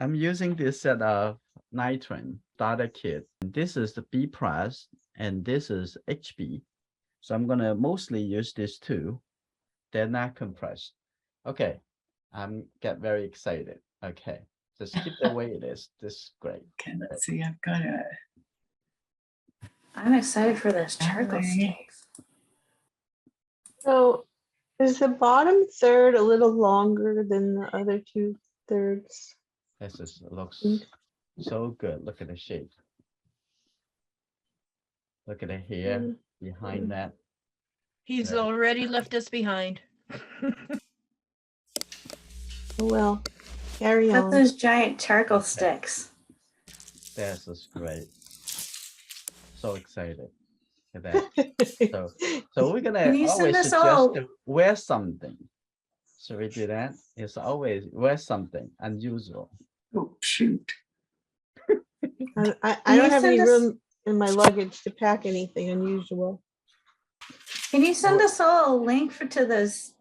I'm using this set of Nitram starter kit. This is the B plus and this is HB. So I'm gonna mostly use these two. They're not compressed. Okay, I'm get very excited. Okay, just keep the way it is. This is great. Okay, let's see. I've got a. I'm excited for this charcoal Okay. steak. So is the bottom third a little longer than the other 2/3? This is looks Mm. so good. Look at the shape. Look at the hair behind that. He's Yeah. already left us behind. Oh well, carry Look at on. those giant charcoal sticks. This is great. So excited for that. So we're gonna Can you send always us suggest all- to wear something. So we do that. It's always wear something unusual. Oh shoot! I Can you don't have any send us- room in my luggage to pack anything unusual. Can you send us all a link to those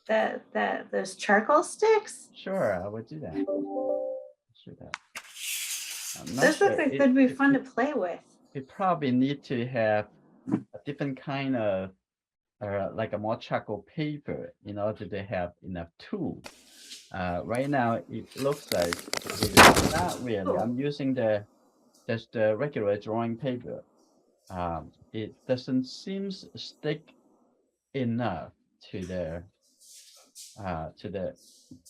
those charcoal sticks? Sure, I would do that. Sure that. I'm not Those look sure. like It- they'd be it- fun to play with. We probably need to have a different kind of like a more charcoal paper in order to have enough tool. Right now it looks like it's not really. I'm using just the regular drawing paper. It doesn't seem stick enough to the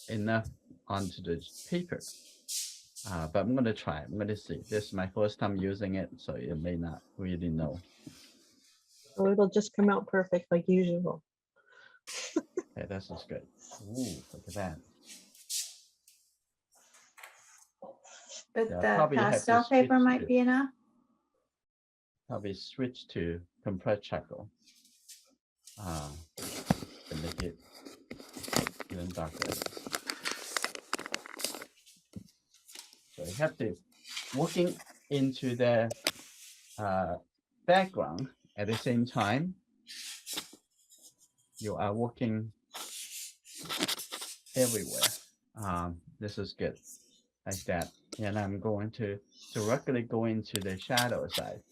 enough onto the paper. But I'm gonna try. I'm gonna see. This is my first time using it, so you may not really know. So it'll just come out perfect like usual. Okay, this is good. Ooh, look at that. But Yeah, the probably have to pastel paper switch might to- be enough. Probably switch to compressed charcoal. To make it even darker. So you have to working into the background at the same time. You are working everywhere. This is good, like that. And I'm going to directly go into the shadow side.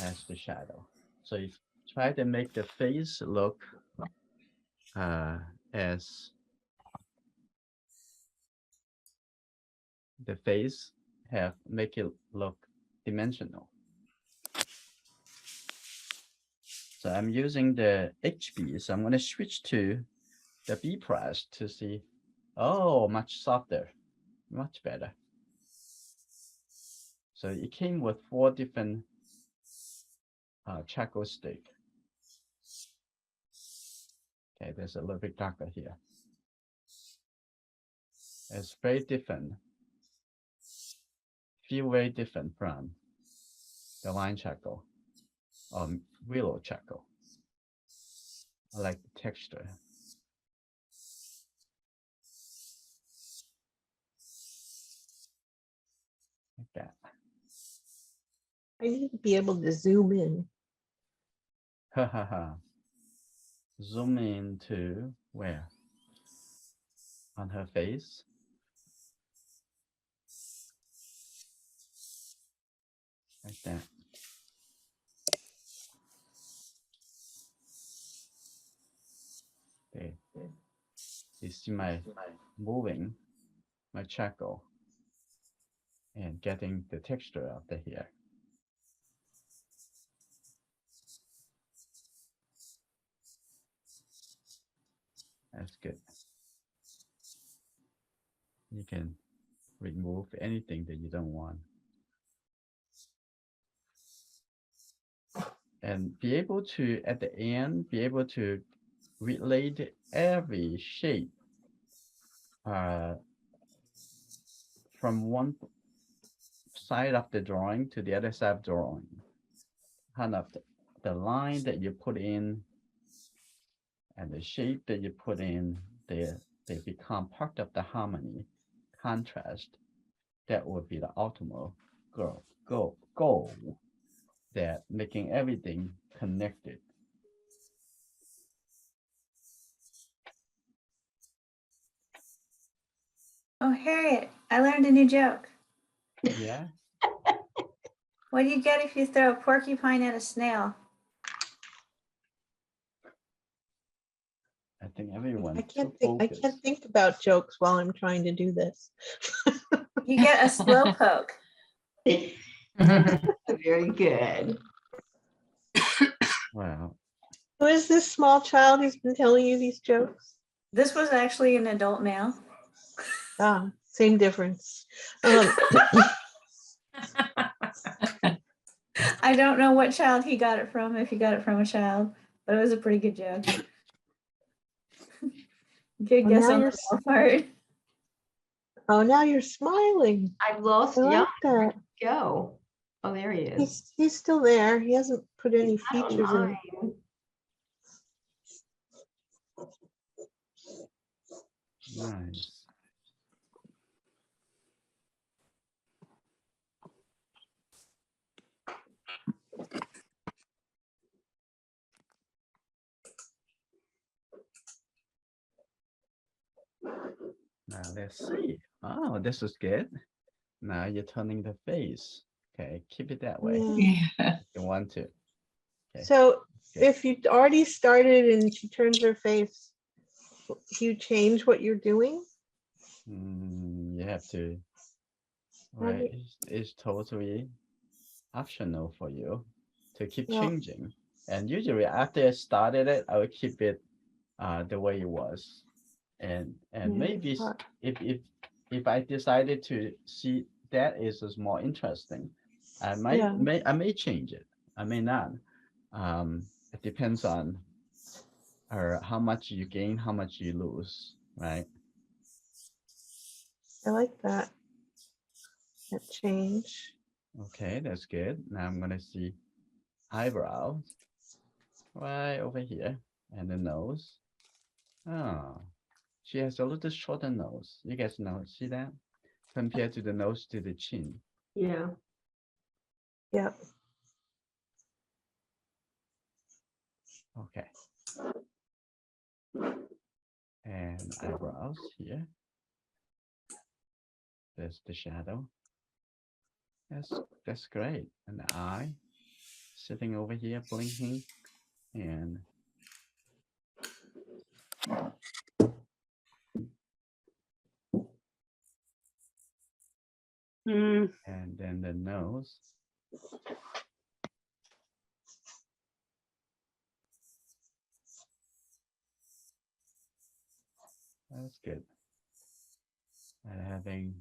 As the shadow. So you try to make the face look as the face make it look dimensional. So I'm using the HB, so I'm going to switch to the B press to see. Oh, much softer, much better. So it came with 4 different charcoal stick. Okay, there's a little bit darker here. It's very different. Feel very different from the line charcoal or willow charcoal. I like the texture. Like that. I need to be able to zoom in. Ha ha ha. Zoom in to where? On her face. Like that. Okay. You see my moving my charcoal and getting the texture of the hair. That's good. You can remove anything that you don't want. And be able to, at the end, be able to relate every shape from one side of the drawing to the other side of the drawing. Kind of the line that you put in and the shape that you put in, they become part of the harmony, contrast. That would be the ultimate goal, that making everything connected. Harriet, I learned a new joke. Yeah. What do you get if you throw a porcupine at a snail? I think everyone. I too can't focused. think about jokes while I'm trying to do this. You get a slowpoke. Very good. Wow. Who is this small child who's been telling you these jokes? This was actually an adult male. Ah, same difference. I don't know what child he got it from, if he got it from a child, but it was a pretty good joke. Good Oh, guess now on you're the male part. Oh, now you're smiling. I've lost I Young. like that. Where'd he go? Oh, there he is. He's still there. He hasn't put any He's not features in. online. Nice. Now let's see. Oh, this is good. Now you're turning the face. Okay, keep it that way. Yeah. Yeah. You want to. Okay. So good. if you already started and she turns her face, do you change what you're doing? You have to. How do Right. you- It's totally optional for you to keep Yeah. changing. And usually after I started it, I would keep it the way it was. And Yeah, maybe it's hard. if I decided to see that is more interesting, I Yeah. may change it. I may not. It depends on how much you gain, how much you lose, right? I like that. That change. Okay, that's good. Now I'm gonna see eyebrows right over here and the nose. Oh, she has a little shorter nose. You guys know, see that? Compared to the nose to the chin. Yeah. Yep. Okay. And eyebrows here. There's the shadow. That's great. And the eye sitting over here blinking. And and then the nose. That's good. And having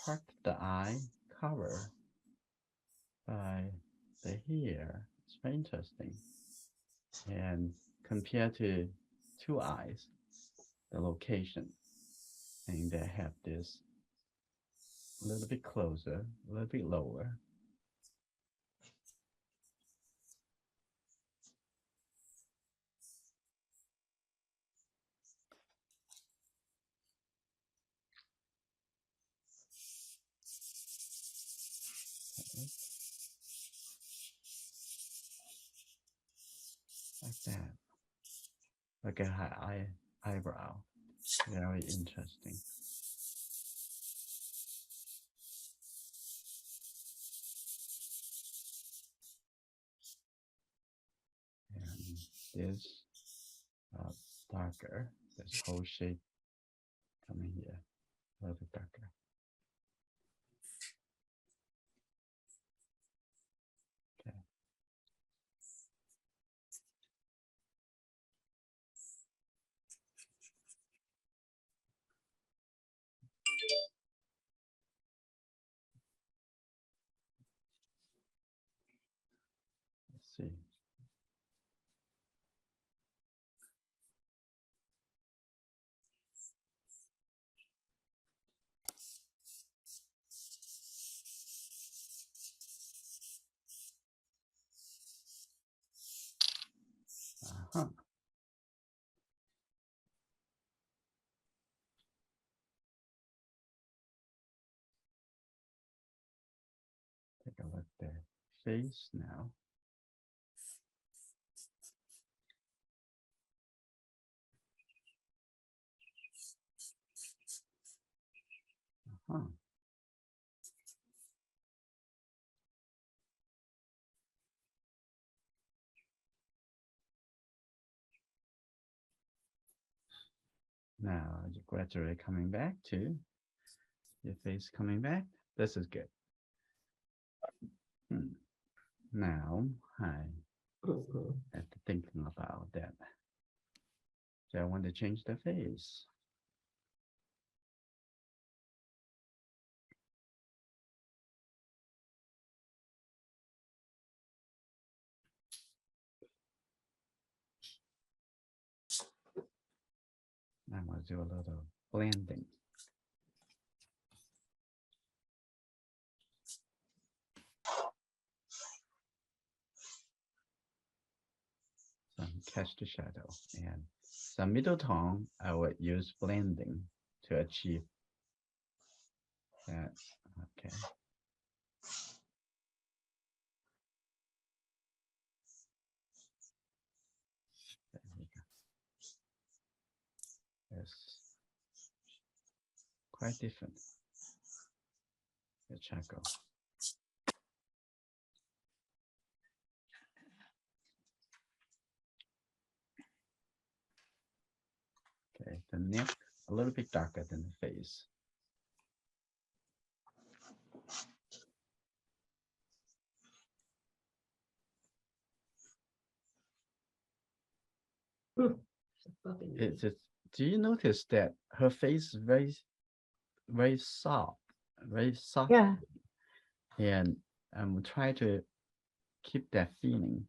part of the eye cover by the hair. It's very interesting. And compared to two eyes, the location, and they have this a little bit closer, a little bit lower. Okay. Like that. Like a high eyebrow. Very interesting. And this darker, this whole shape coming here, a little bit darker. Okay. Let's see. Uh-huh. Take a look at their face now. Now you're gradually coming back to your face coming back. This is good. Now I have to thinking about that. So I want to change the face. I want to do a little blending. Some catch the shadow and some middle tone. I would use blending to achieve that. Okay. There we go. Yes. Quite different. The charcoal. Okay, the neck a little bit darker than the face. It's do you notice that her face is very soft, very soft? Yeah. And I'm trying to keep that feeling.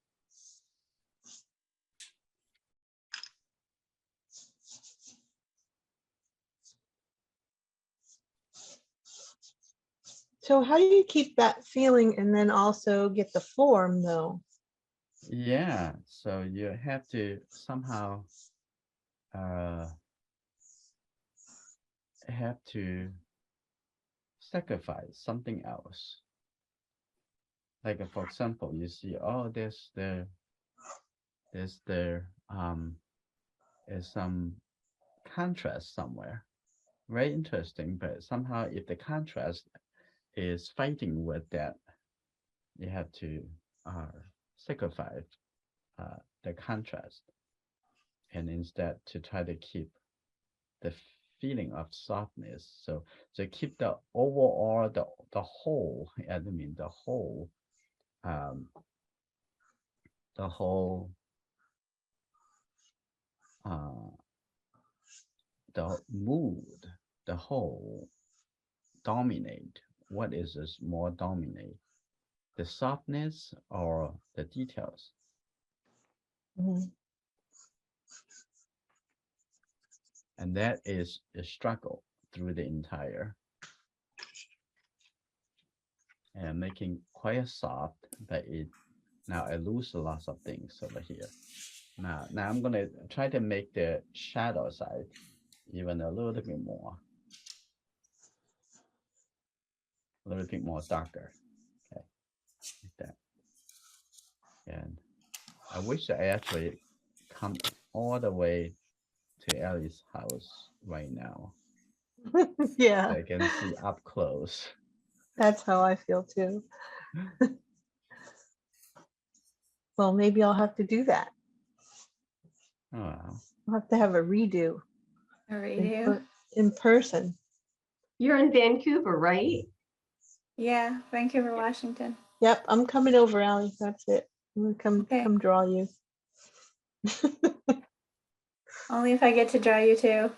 So how do you keep that feeling and then also get the form though? Yeah, so you have to somehow have to sacrifice something else. Like for example, you see, oh, there's some contrast somewhere. Very interesting, but somehow if the contrast is fighting with that, you have to sacrifice the contrast, and instead to try to keep the feeling of softness. So keep the overall the whole. I mean the whole the mood, the whole dominate. What is this more dominate? The softness or the details? Mhm. And that is a struggle through the entire and making quite soft, but now I lose a lot of things over here. Now I'm gonna try to make the shadow side even a little bit more darker. Okay, like that. And I wish I actually come all the way to Ellie's house right now. Yeah, I can see up close. that's how I feel too. Well, maybe I'll have to do that. Oh, wow. I'll have to have a redo A in, redo. in person. You're in Vancouver, right? Yeah, Vancouver, Washington. Yep, I'm coming over, Allie. That's it. I'm gonna Okay. come draw you. Only if I get to draw you too.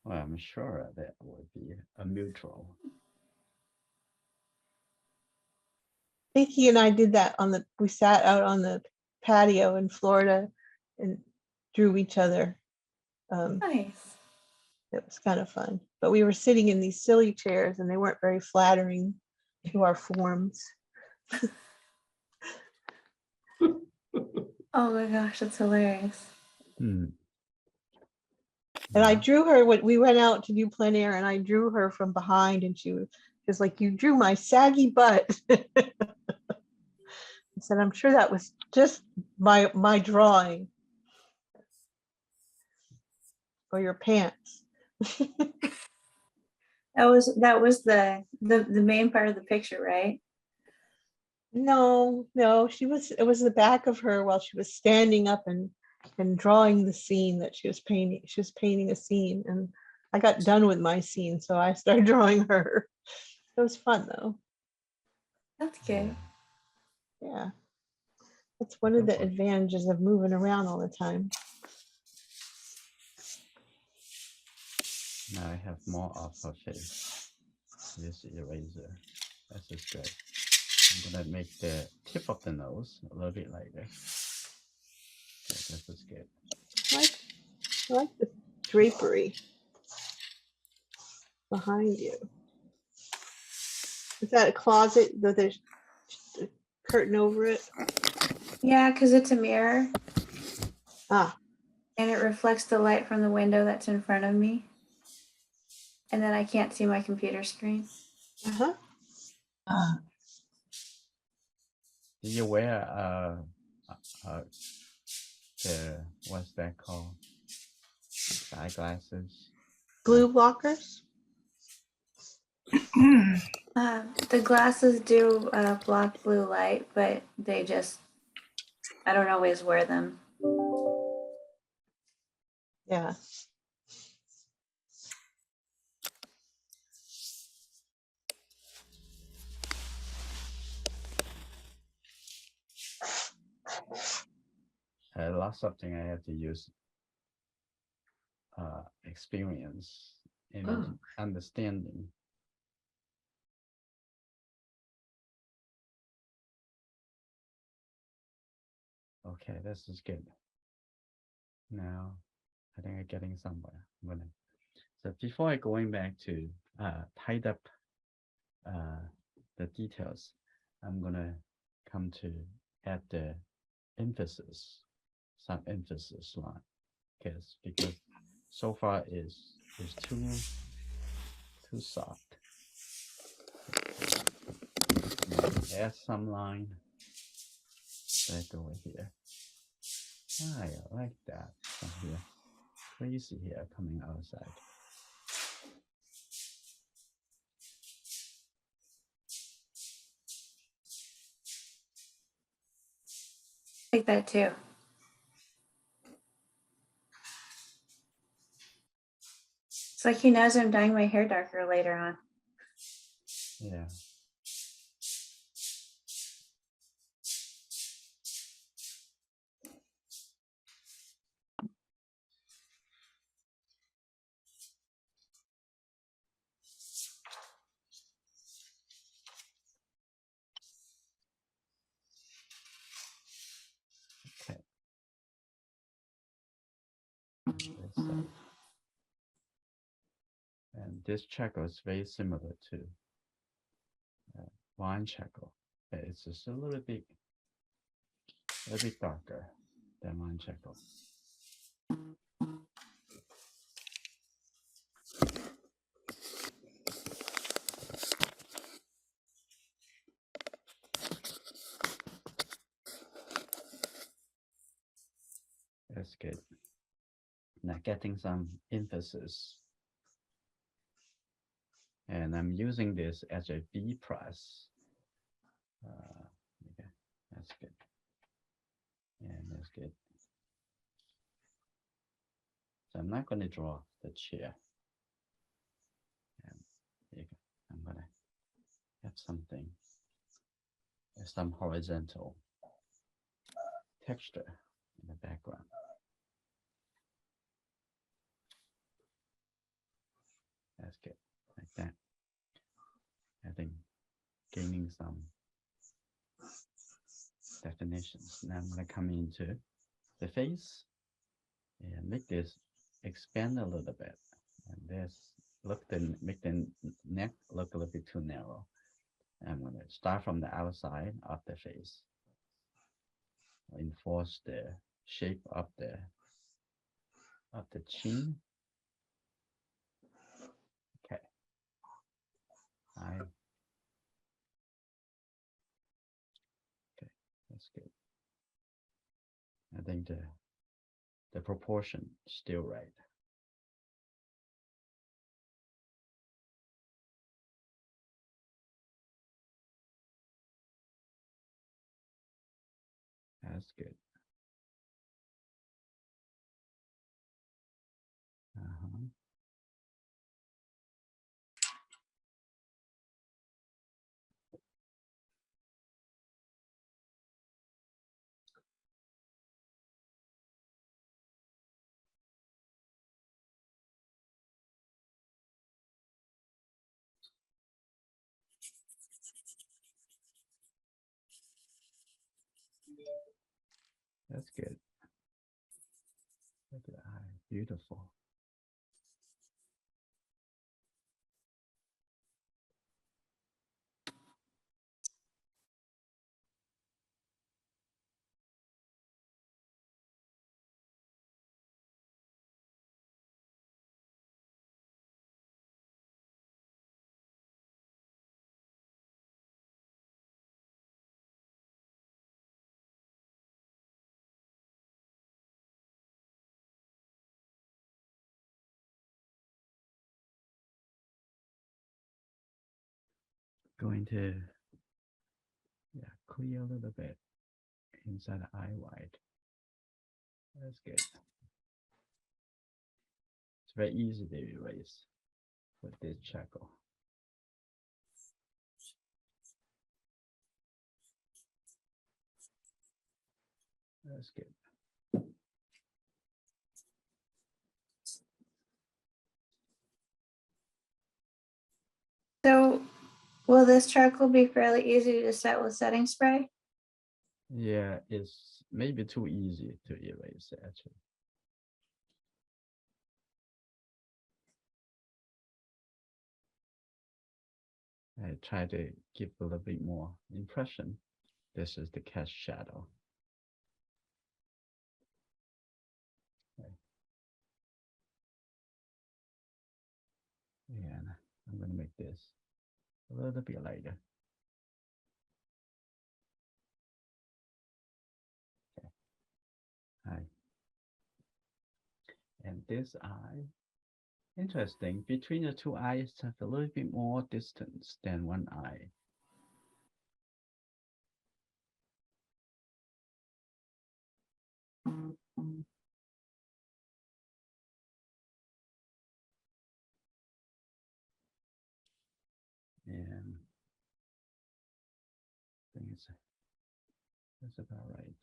Well, I'm sure that would be a mutual. Vicky and I did that we sat out on the patio in Florida and drew each other. Nice. It was kind of fun, but we were sitting in these silly chairs and they weren't very flattering to our forms. Oh my gosh, that's hilarious. And I drew her when we went out to do plein air, and I drew her from behind, and she was like, "You drew my saggy butt." I said, "I'm sure that was just my drawing, or your pants." That was the main part of the picture, right? No, it was the back of her while she was standing up and and drawing the scene that she was painting. She was painting a scene, and I got done with my scene, so I started drawing her. It was fun though. That's good. Yeah. That's one of the advantages of moving around all the time. Now I have more of her face. This eraser. This is good. I'm gonna make the tip of the nose a little bit lighter. Okay, this is good. I like the drapery behind you. Is that a closet with a curtain over it? Yeah, because it's a mirror Ah, and it reflects the light from the window that's in front of me. And then I can't see my computer screen. uh-huh. Do you wear the what's that called? Eyeglasses. Blue blockers? The glasses do block blue light, but they just, I don't always wear them. Yeah. Lots of things I have to use experience and understanding. Okay, this is good. Now, I think I'm getting somewhere. So before I going back to tied up the details, I'm gonna come to add the emphasis, some emphasis line, because so far is too soft. Add some line back over here. I like that from here. Crazy here coming outside. Like that too. It's like he knows I'm dyeing my hair darker later on. Yeah. Okay. This side. And this charcoal is very similar to wine charcoal. It's just a little bit darker than wine charcoal. That's good. Now getting some emphasis. And I'm using this as a B press. Okay, that's good. And that's good. So I'm not going to draw the chair. And there you go. I'm going to have something, some horizontal texture in the background. That's good, like that. I think gaining some definitions. Now I'm going to come into the face and make this expand a little bit. And this make the neck look a little bit too narrow. I'm going to start from the outside of the face. Enforce the shape of the chin. Okay. Okay, that's good. I think the proportion is still right. That's good. That's good. Look at the eye. Beautiful. Going to clear a little bit inside the eye white. That's good. It's very easy to erase with this charcoal. That's good. So will this charcoal be fairly easy to set with setting spray? Yeah, it's maybe too easy to erase actually. I try to give a little bit more impression. This is the cast shadow. Okay. And I'm going to make this a little bit lighter. Okay. Eye. And this eye, interesting, between the two eyes have a little bit more distance than one eye. And I think that's about right.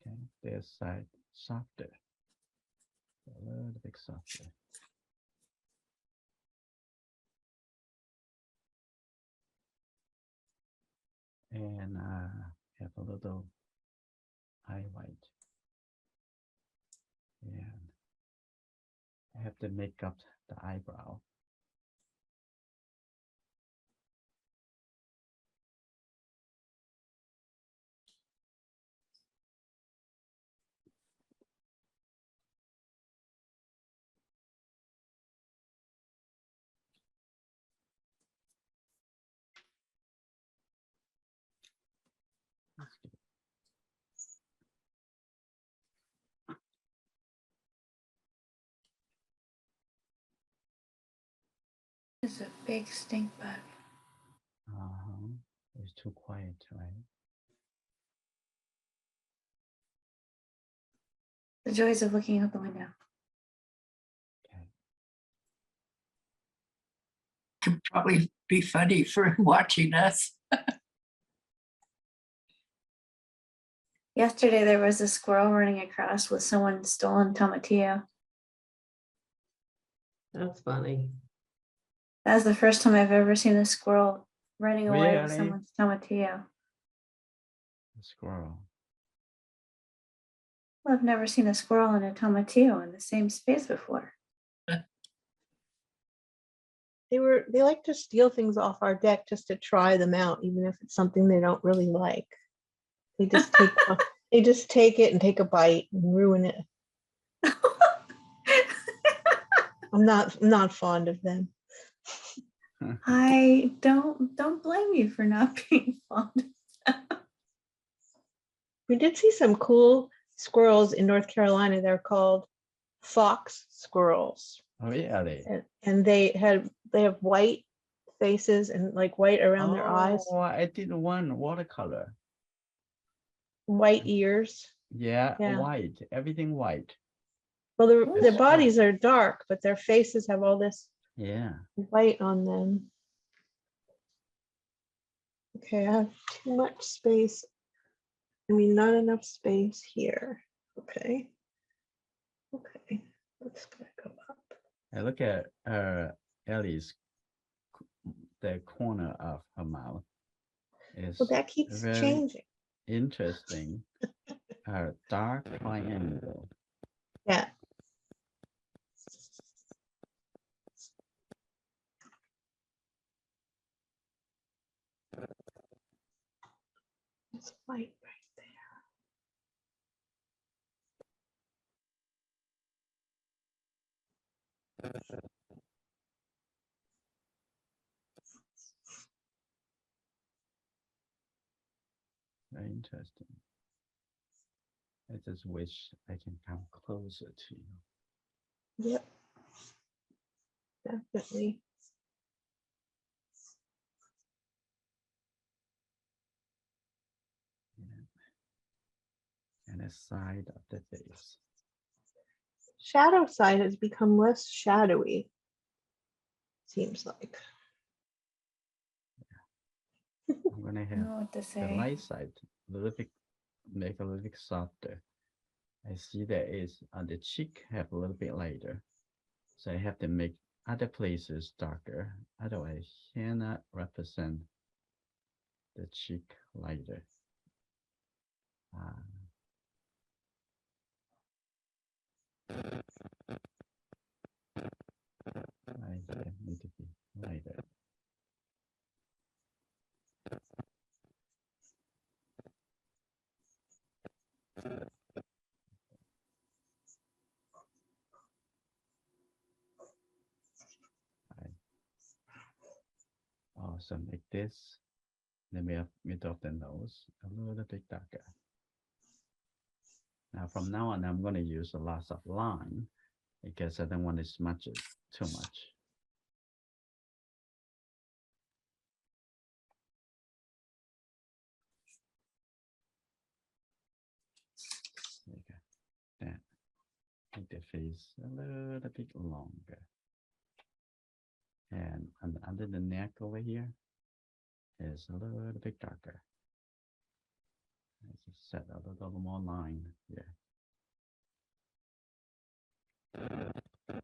Okay, this side softer, a little bit softer. And have a little eye white. And I have to make up the eyebrow. That's good. It's a big stink bug. It's too quiet, right? The joys of looking out the window. Okay. Could probably be funny for watching us. Yesterday there was a squirrel running across with someone's stolen tomatillo. That's funny. That was the first time I've ever seen a squirrel running away with Really? someone's tomatillo. The squirrel. Well, I've never seen a squirrel and a tomatillo in the same space before. They like to steal things off our deck just to try them out, even if it's something they don't really like. They just take they just take it and take a bite and ruin it. I'm not fond of them. I don't blame you for not being fond. We did see some cool squirrels in North Carolina. They're called fox squirrels. Oh, yeah, And they had they have white faces and like white around their eyes, Oh, I did one watercolor. white ears. Yeah, Yeah. white, everything white. Well, their That's bodies are dark, but their faces have all this Yeah. white on them. Okay, I have too much space. I mean, not enough space here. Okay. Okay, let's go up. I look at Ellie's the corner of her mouth is Well, that keeps very changing. interesting. Dark triangle. Yeah. It's white right there. Very interesting. I just wish I can come closer to you. Yep. Definitely. And the side of the face. Shadow side has become less shadowy. Seems like. I'm gonna I have don't know what to the say. light side a little bit, make a little bit softer. I see that is on the cheek have a little bit lighter. So I have to make other places darker. Otherwise, cannot represent the cheek lighter. Right there need to be lighter. Right. Also make this the middle of the nose a little bit darker. Now from now on, I'm going to use a lot of line because I don't want to smudge it too much. There you go. That. Make the face a little bit longer. And under the neck over here is a little bit darker. I just set a little more line here. There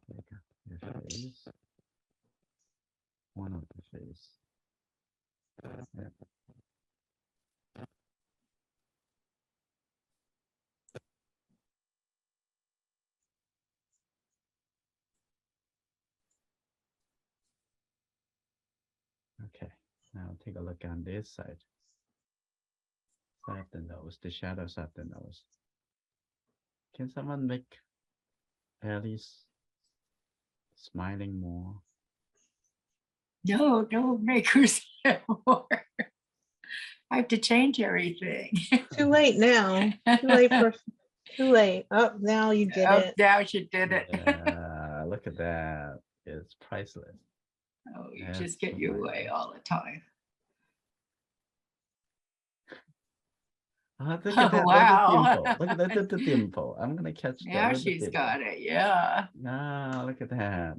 you go. Your face. One of the face. Yep. Okay, now take a look on this side. Side of the nose, the shadows of the nose. Can someone make Alice smiling more? No, don't make her say more. I have to change everything. Too late now. Too late for. Too late. Oh, now you did Oh, it. now she did it. Yeah, look at that. It's priceless. Oh, you That's just get your my way best. all the time. Look at Oh, that wow. little dimple. Look at the dimple. I'm gonna catch that Now little she's dimple. got it. Yeah. Ah, look at that.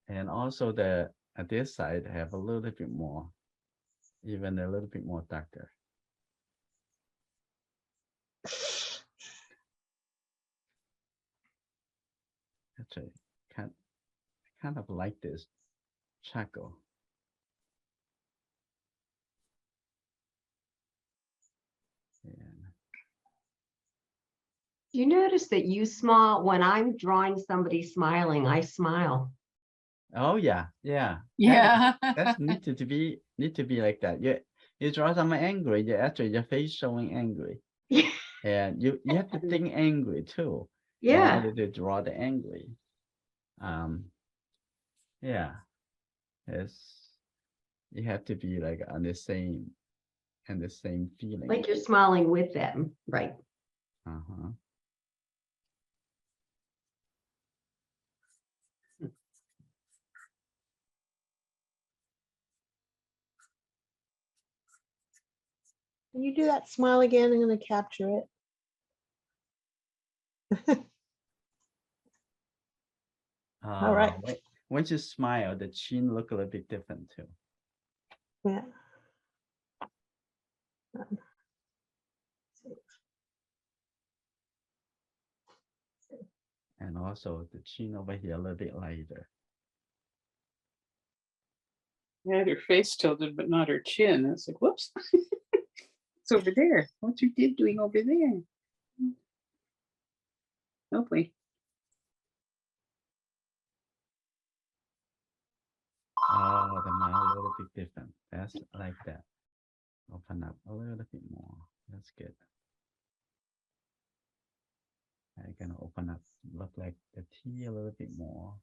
And also the this side have a little bit more, even a little bit more darker. Actually, kind of like this charcoal. And You notice that you smile when I'm drawing somebody smiling, I smile. oh yeah, yeah. Yeah. That's need to be like that. You draw someone angry, actually your face showing angry. And you have to think angry too in Yeah, order to draw the angry. Yeah. It's you have to be like on the same feeling. like you're smiling with them, right? Uh-huh. Can you do that smile again? I'm going to capture it. All right. When you smile, the chin look a little bit different too. Yeah. And also the chin over here a little bit lighter. I had her face tilted, but not her chin. It's like, whoops. It's over there. What's your kid doing over there? Hopefully. Oh, the mouth a little bit different. That's like that. Open up a little bit more. That's good. I'm gonna open up, look like the T a little bit more.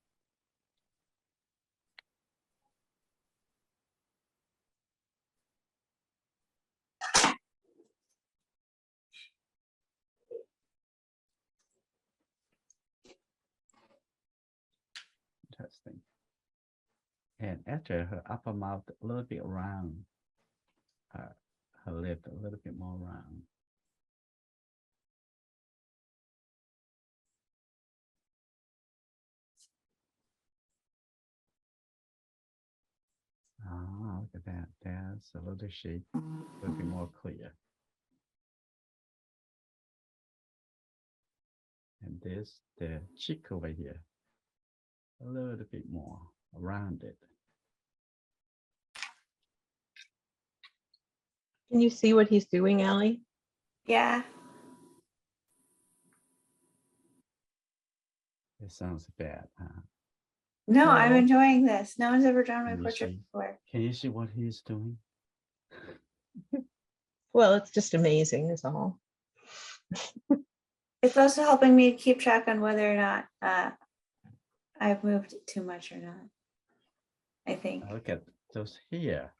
Interesting. And after her upper mouth a little bit round, her lip a little bit more round. Ah, look at that. That's a little shape, a little bit more clear. And this, the cheek over here, a little bit more rounded. Can you see what he's doing, Allie? Yeah. It sounds bad, huh? No, I'm No. enjoying this. No one's ever drawn my Can you portrait see? before. Can you see what he's doing? Well, it's just amazing is all. It's also helping me keep track on whether or not I've moved too much or not. I think. Look at those hair.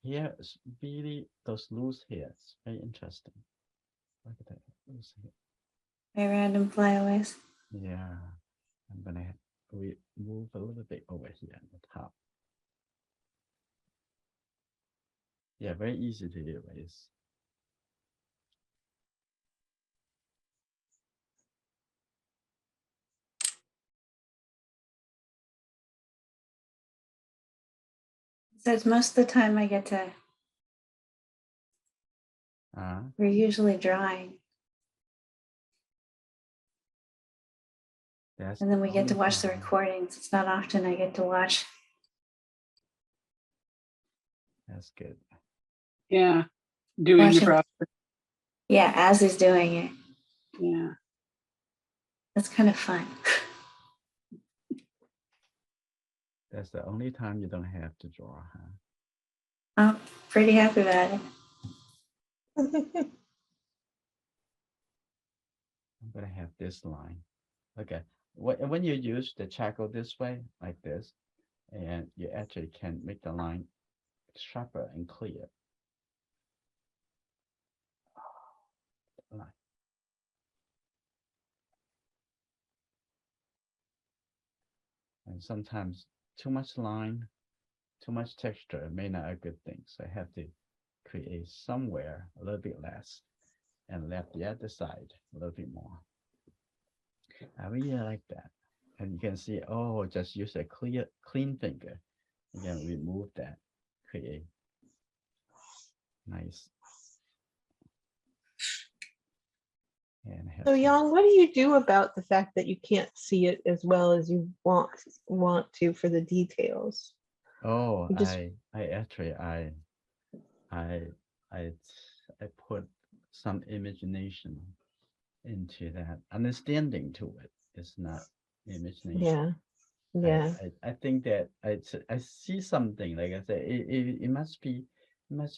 Here is really those loose hairs. Very interesting. Look at that. Loose hair. My random flyaways. Yeah. I'm gonna move a little bit over here on the top. Yeah, very easy to erase. Says most of the time I get to, we're usually drawing. That's And then we the get to only watch the time. recordings. It's not often I get to watch. That's good. Yeah. Doing the Watching. process. Yeah, as he's doing it. Yeah. That's kind of fun. That's the only time you don't have to draw, huh? I'm pretty happy about it. I'm gonna have this line. Okay. When you use the charcoal this way, like this, and you actually can make the line sharper and clear. Line. And sometimes too much line, too much texture may not a good thing. So I have to create somewhere a little bit less and left the other side a little bit more. I really like that. And you can see, oh, just use a clean finger. You can remove that, create nice. And have So some- Yong, what do you do about the fact that you can't see it as well as you want to for the details? Oh, You just- I actually I put some imagination into that. Understanding to it. It's not imagination. Yeah. I think that I see something, like I said, it must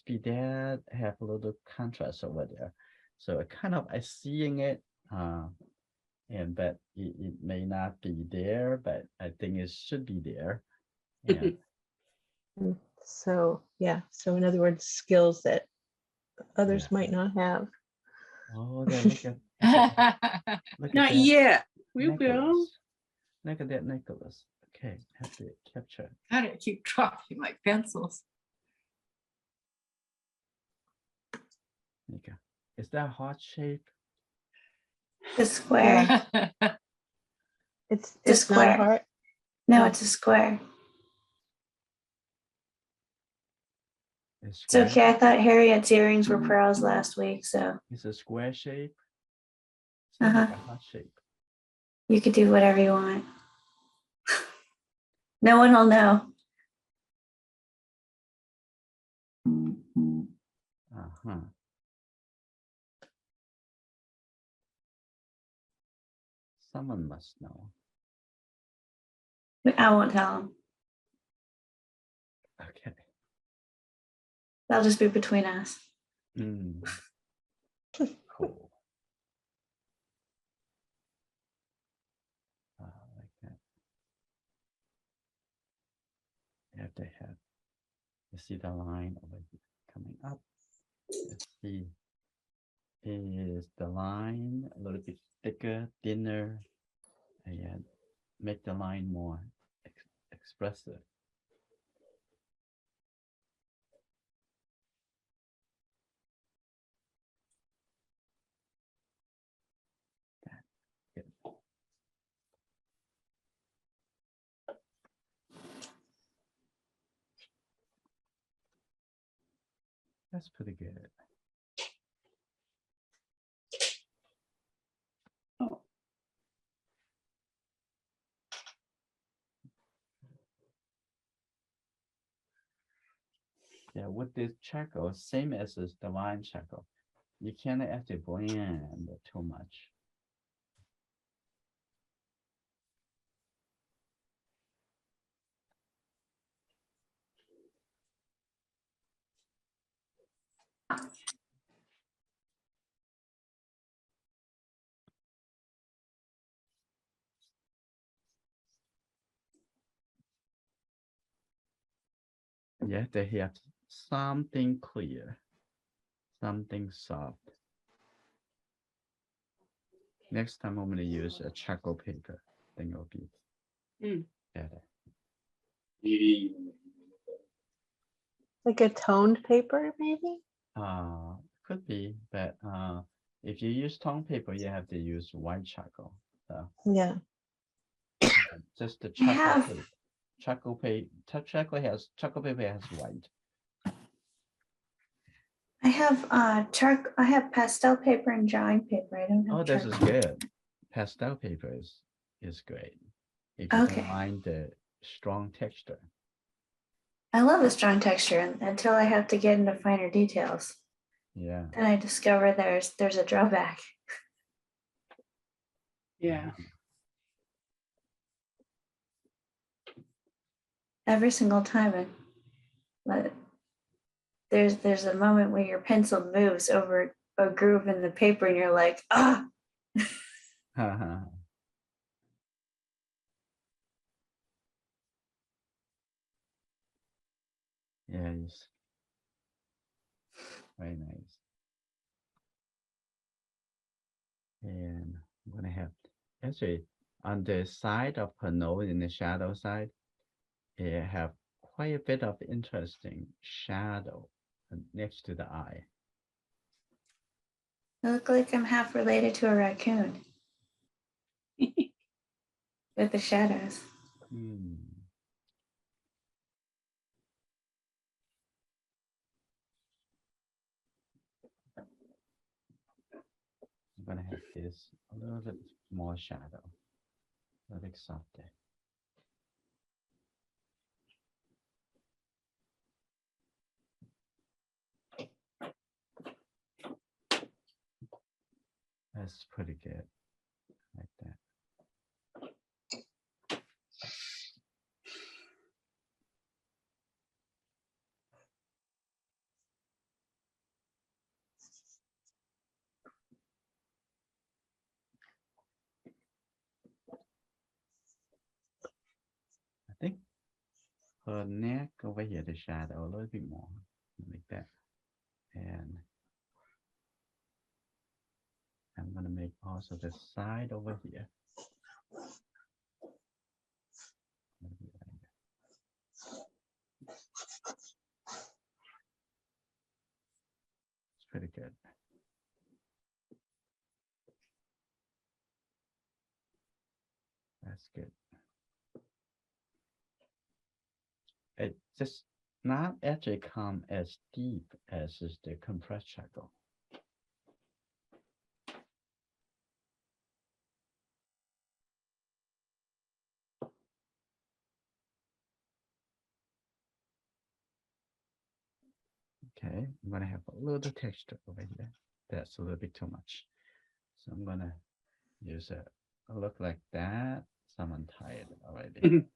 be there, have a little contrast over there. So I seeing it, and but it may not be there, but I think it should be there. And So yeah. So in other words, skills that others Yeah. might not have. oh, then look at Not that yet. We will. necklace. Look at that necklace. Okay, have to capture. How do I keep dropping my pencils? Nika, is that heart shape? The square. It's The it's not a square. heart. No, Oh. it's a square. It's It's square? okay. I thought Harriet's earrings were pearls last week, so It's a square shape. Sounds like a heart shape. you could do whatever you want. No one will know. Uh-huh. Someone must know. I won't tell them. Okay. That'll just be between us. Mm. Cool. Like that. If they have, you see the line over here coming up. Let's see. Is the line a little bit thicker, thinner, and make the line more expressive? Good. That's pretty good. Oh, Yeah, with this charcoal, same as this divine charcoal, you cannot actually blend too much. Yeah, they have something clear, something soft. Next time I'm gonna use a charcoal paper. I think it'll be Mm. better. Like a toned paper, maybe? Could be, but if you use tone paper, you have to use white charcoal. So Yeah. just the I charcoal have- paper. Charcoal paper has white. I have pastel paper and drawing paper. I don't have Oh, this is charcoal. good. Pastel paper is great. If you Okay. don't mind the strong texture. I love a strong texture until I have to get into finer details. Yeah. Then I discover there's a drawback. yeah. Every single time. But there's a moment where your pencil moves over a groove in the paper and you're like, ah. Yes. Very nice. And I'm gonna have actually on the side of her nose in the shadow side, it have quite a bit of interesting shadow next to the eye. I look like I'm half related to a raccoon with the shadows. Hmm. I'm gonna have this a little bit more shadow, a little bit softer. That's pretty good, like that. I think her neck over here, the shadow a little bit more, like that. And I'm gonna make also the side over here. It's pretty good. That's good. It just not actually come as deep as is the compressed charcoal. Okay, I'm gonna have a little texture over here. That's a little bit too much. So I'm gonna use a look like that. Someone tired already. Mhm.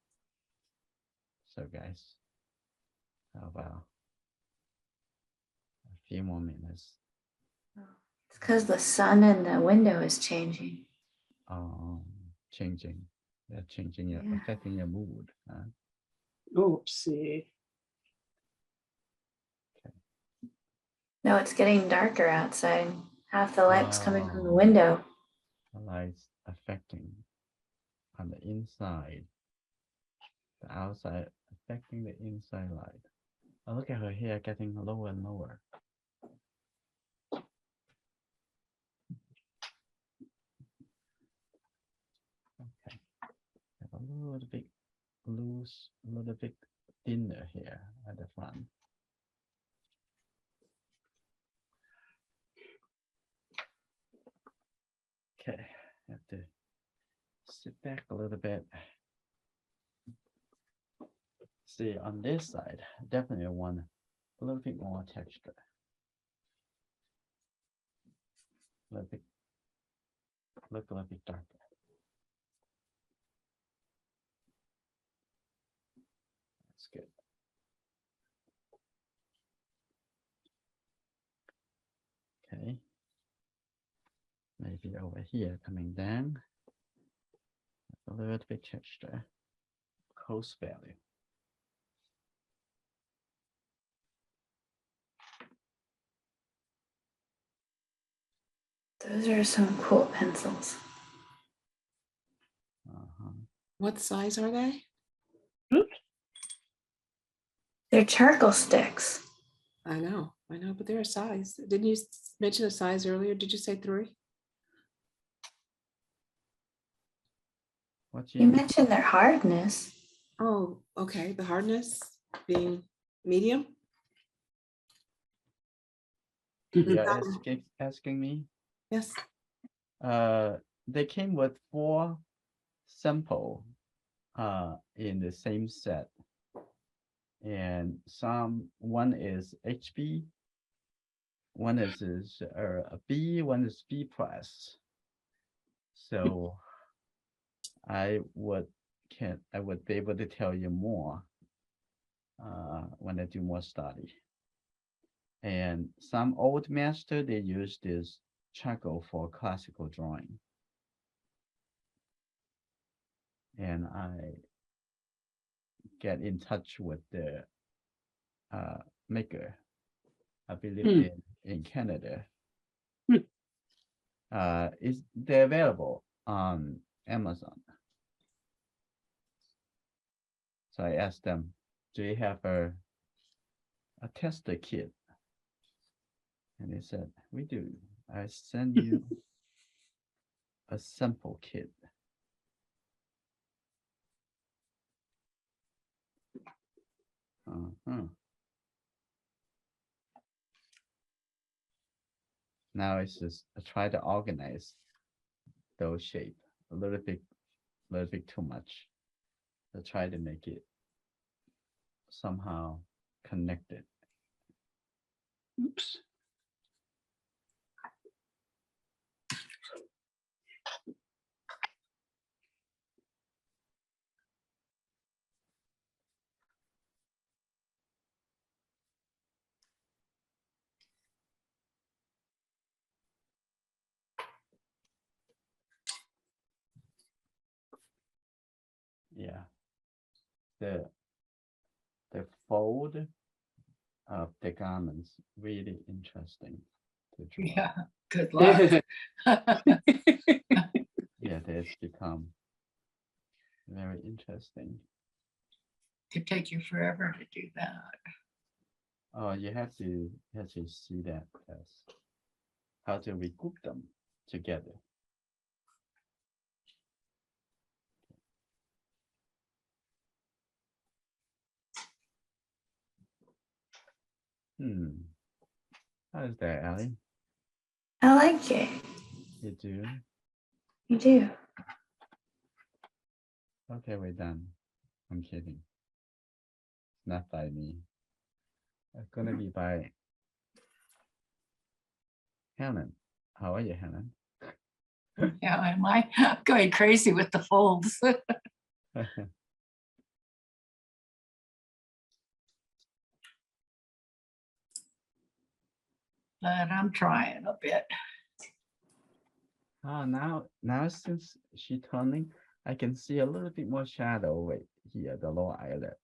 So guys, how about a few more minutes? It's because the sun in the window is changing. Changing. They're changing your Yeah. affecting your mood. Huh? Oopsie. No, it's getting darker outside. Half the light's coming from the Oh. window. The lights affecting on the inside, the outside affecting the inside light. Oh, look at her hair getting lower and lower. Okay, have a little bit loose, a little bit thinner here at the front. Okay, have to sit back a little bit. See, on this side, definitely want a little bit more texture. A little bit, look a little bit darker. That's good. Okay. Maybe over here coming down. A little bit texture. Close value. Those are some cool pencils. Uh-huh. What size are they? They're charcoal sticks. I know, but they're a size. Didn't you mention a size earlier? Did you say 3? What You you mentioned their hardness. Oh, okay. The hardness being medium? you're Um, asking me? Yes. They came with 4 sample in the same set. And one is HB, one is a B, one is B plus. So I would be able to tell you more when I do more study. And some old master, they use this charcoal for classical drawing. And I get in touch with the maker, I believe in Canada. They're available on Amazon. So I asked them, do you have a tester kit? And they said, we do. I send you a sample kit. Now it's just I try to organize those shape a little bit too much. I try to make it somehow connected. Oops. Yeah. The fold of the garments really interesting to draw. Yeah, good luck. Yeah, that's become very interesting. Could take you forever to do that. Oh, you have to see that as how to regroup them together. How is that, Ellie? I like it. You do? You do. Okay, we're done. I'm kidding. Not by me. It's gonna be by Helen. How are you, Helen? Yeah, am I going crazy with the folds? But I'm trying a bit. Oh, now since she turning, I can see a little bit more shadow right here, the lower eyelid.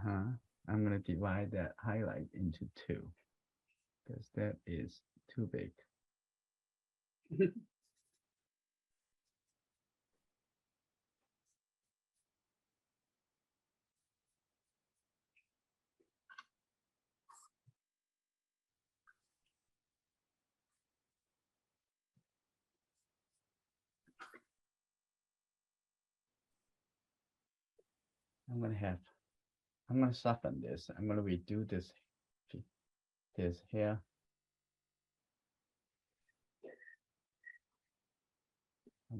Yeah. I'm gonna divide that highlight into two because that is too big. I'm gonna soften this. I'm gonna redo this here.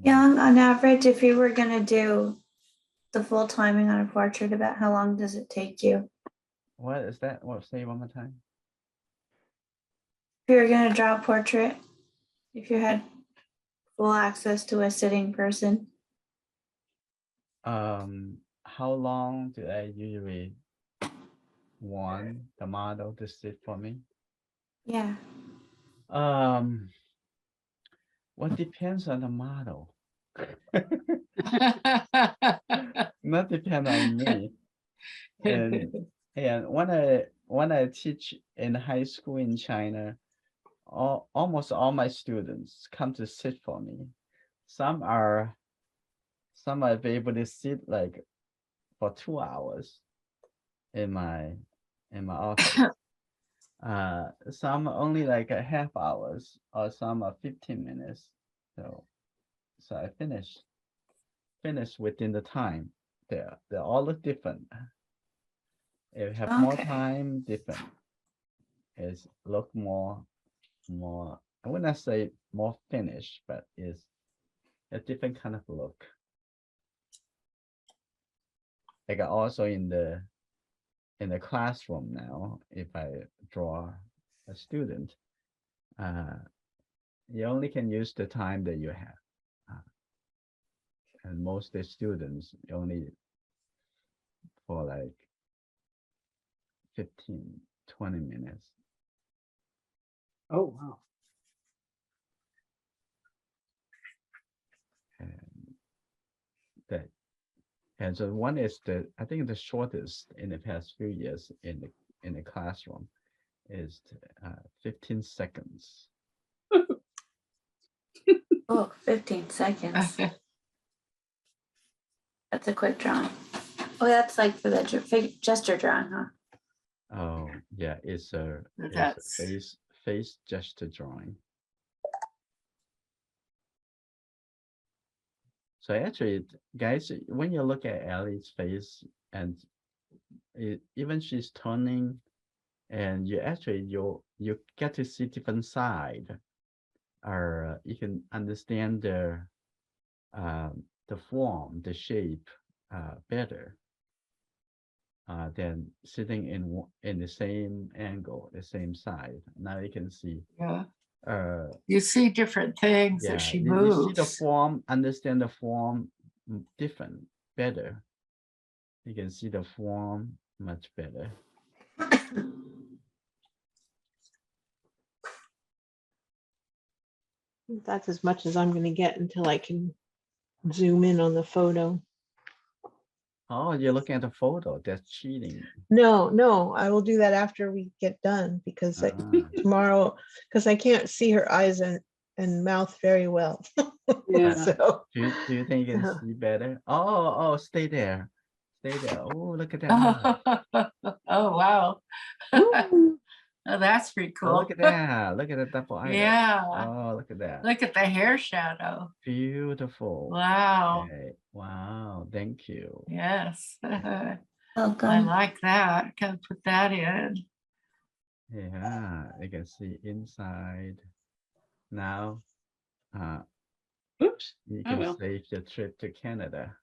Young, on average, if you were gonna do the full timing on a portrait, about how long does it take you? What is that? What, say one more time? If you were gonna draw a portrait, if you had full access to a sitting person, How long do I usually want the model to sit for me? yeah. What depends on the model. Not depend on me. And when I teach in high school in China, almost all my students come to sit for me. Some are able to sit like for 2 hours in my office. Some only like a half hours, or some are 15 minutes. So I finish within the time. They all look different. If you have more Okay. time, different. Is look more, I would not say more finished, but is a different kind of look. Like also in the classroom now, if I draw a student, you only can use the time that you have. And most of the students only for like 15, 20 minutes. Oh, wow. And that, and so one is I think the shortest in the past few years in the classroom is 15 seconds. Oh, 15 seconds. That's a quick drawing. Oh, that's like for the gesture drawing, huh? Oh yeah, it's a That's face gesture drawing. So actually, guys, when you look at Ellie's face, and even she's turning, and you actually you get to see different side, or you can understand the form, the shape better than sitting in the same angle, the same side. Now you can see. yeah. You see different things Yeah, as she you see the moves. form, understand the form different, better. You can see the form much better. That's as much as I'm going to get until I can zoom in on the photo. Oh, you're looking at the photo. That's cheating. No, I will do that after we get done because Ah. tomorrow, because I can't see her eyes and and mouth very well. Yeah. So, Do you think you can Yeah. see better? Oh, stay there. Stay there. Oh, look at that. Oh, wow. Woo. Oh, that's pretty Oh, cool. look at that. Look at the double eyelid. Yeah, Oh, look at that. look at the hair shadow. Beautiful. Wow, Okay. Wow. Thank you. yes. I Welcome. like that. Can put that in. Yeah, you can see inside. Now, Oops. you Oh, can well. save your trip to Canada.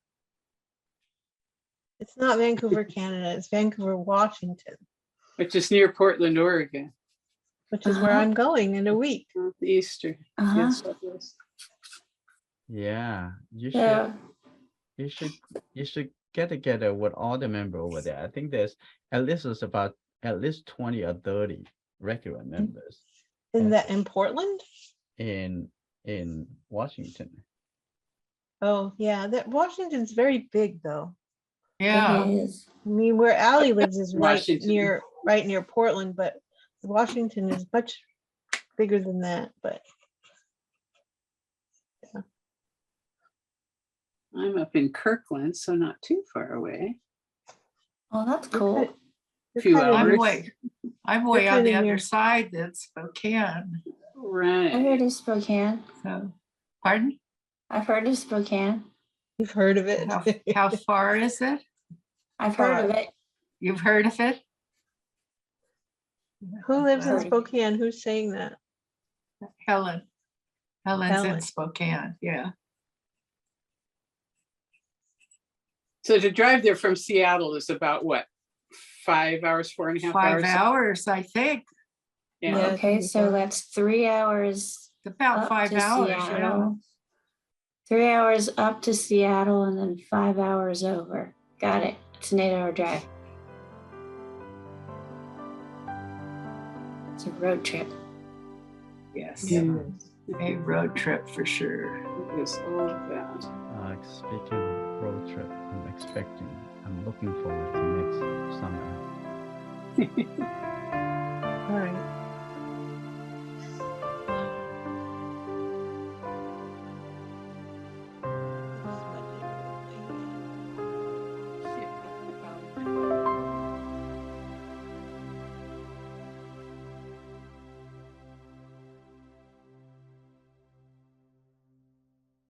it's not Vancouver, Canada, it's Vancouver, Washington, Which is near Portland, Oregon. which is where Uh-huh. I'm going in a week. Easter. Uh-huh. Yes, southwest. Yeah, Yeah. you should get together with all the members over there. I think there's at least 20 or 30 regular members In And- that in Portland? in Washington. Oh, yeah, that Washington's very big though. Yeah, It is. I mean, where Allie lives is Washington. right near Portland, but Washington is much bigger than that, but I'm up in Kirkland, so not too far away. Oh, that's you're cool. kind- you're Few kind of I'm hours. way, I'm way on kinda the other near- side than Spokane. I Right. heard of Spokane. So, pardon? I've heard of Spokane. You've heard of it. How far is it? I've heard of it. You've heard of it? Who lives in Heard of it. Spokane? Who's saying that? Helen. Helen's in Helen. Spokane, yeah. So to drive there from Seattle is about what? 5 hours, 4.5 5 hours? hours, I think. Yeah. Yeah. Okay, it's so far. that's 3 hours About up 5 to hours, yeah. Seattle. 3 hours up to Seattle and then 5 hours over. Got it. It's an 8-hour drive. It's a road trip. Yes, Yeah. a road trip for sure. It is all of that. Speaking of road trip, I'm looking forward to next summer. All right.